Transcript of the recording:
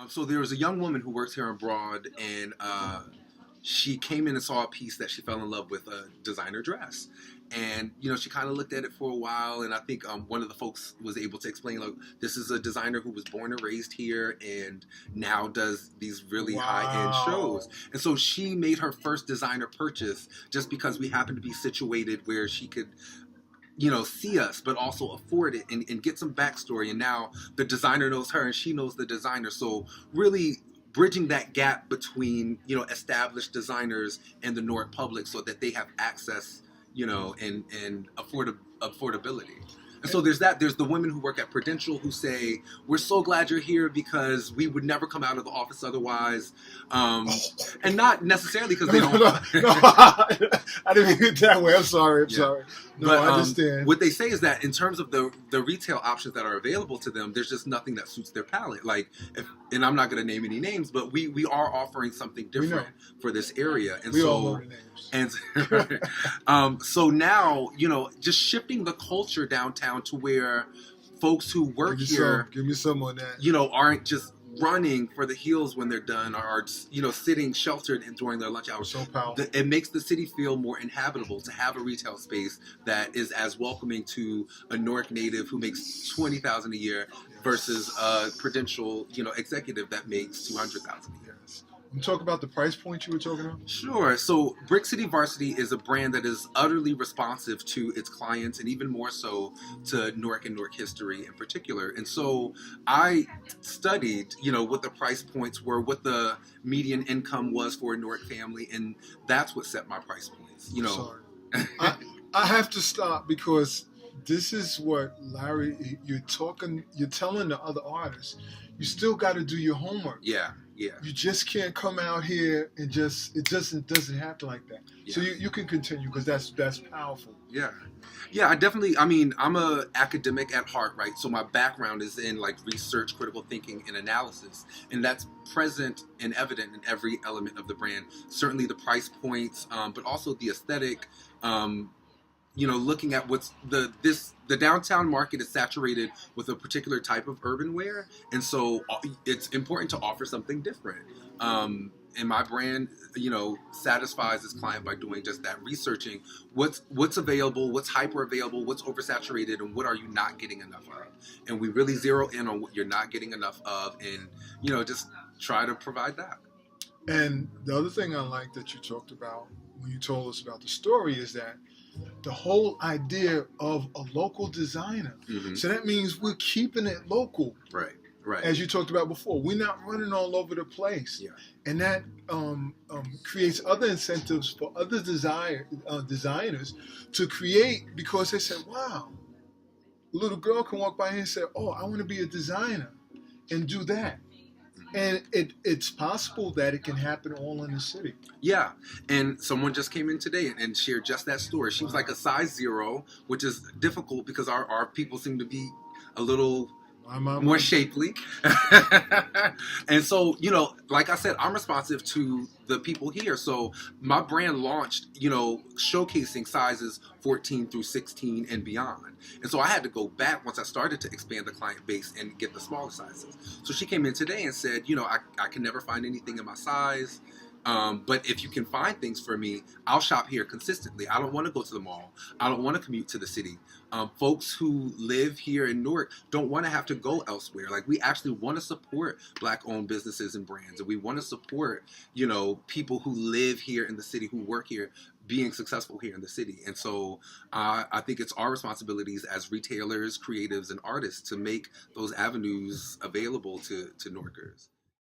So there was a young woman who works here on Broad, and she came in and saw a piece that she fell in love with, a designer dress. And she kind of looked at it for a while, and I think one of the folks was able to explain, like, this is a designer who was born and raised here, and now does these really high end shows. And so she made her first designer purchase just because we happened to be situated where she could see us, but also afford it and get some backstory. And now the designer knows her and she knows the designer. So really bridging that gap between, established designers and the Newark public so that they have access, and affordability. And so there's that. There's the women who work at Prudential who say, we're so glad you're here because we would never come out of the office otherwise. And not necessarily because they don't. No, I didn't mean it that way. I'm sorry. I'm sorry. No, but, I understand. What they say is that in terms of the retail options that are available to them, there's just nothing that suits their palate. Like, and I'm not going to name any names, but we are offering something different for this area. And we so, all know the names. And so now, just shifting the culture downtown to where folks who work here, give me some on that. Aren't just running for the hills when they're done, or are sitting sheltered and during their lunch hours. So powerful. It makes the city feel more inhabitable to have a retail space that is as welcoming to a Newark native who makes $20,000 a year versus a Prudential executive that makes $200,000 a year. Yes. You talk about the price point you were talking about? Sure. So Brick City Varsity is a brand that is utterly responsive to its clients and even more so to Newark and Newark history in particular. And so I studied, what the price points were, what the median income was for a Newark family, and that's what set my price points. Sorry. I have to stop because this is what, Larry, you're telling the other artists, you still got to do your homework. Yeah. Yeah. You just can't come out here and it doesn't happen like that. Yeah. So you can continue because that's powerful. Yeah. Yeah, I'm a academic at heart, right? So my background is in like research, critical thinking, and analysis. And that's present and evident in every element of the brand. Certainly the price points, but also the aesthetic, looking at what's the downtown market is saturated with a particular type of urban wear, and so it's important to offer something different. And my brand, satisfies its client by doing just that, researching what's available, what's hyper available, what's oversaturated, and what are you not getting enough of. And we really zero in on what you're not getting enough of, and just try to provide that. And the other thing I like that you talked about when you told us about the story is that the whole idea of a local designer. Mm-hmm. So that means we're keeping it local. Right. As you talked about before, we're not running all over the place. Yeah. And that creates other incentives for other designers to create, because they said, wow, a little girl can walk by here and say, oh, I want to be a designer and do that. And it's possible that it can happen all in the city. Yeah. And someone just came in today and shared just that story. She was like a size 0, which is difficult because our people seem to be a little more shapely. And so, like I said, I'm responsive to the people here. So my brand launched, showcasing sizes 14 through 16 and beyond. And so I had to go back once I started to expand the client base and get the smaller sizes. So she came in today and said, I can never find anything in my size. But if you can find things for me, I'll shop here consistently. I don't want to go to the mall. I don't want to commute to the city. Folks who live here in Newark don't want to have to go elsewhere. Like, we actually want to support Black-owned businesses and brands, and we want to support, people who live here in the city, who work here, being successful here in the city. And so I think it's our responsibilities as retailers, creatives, and artists to make those avenues available to Newarkers.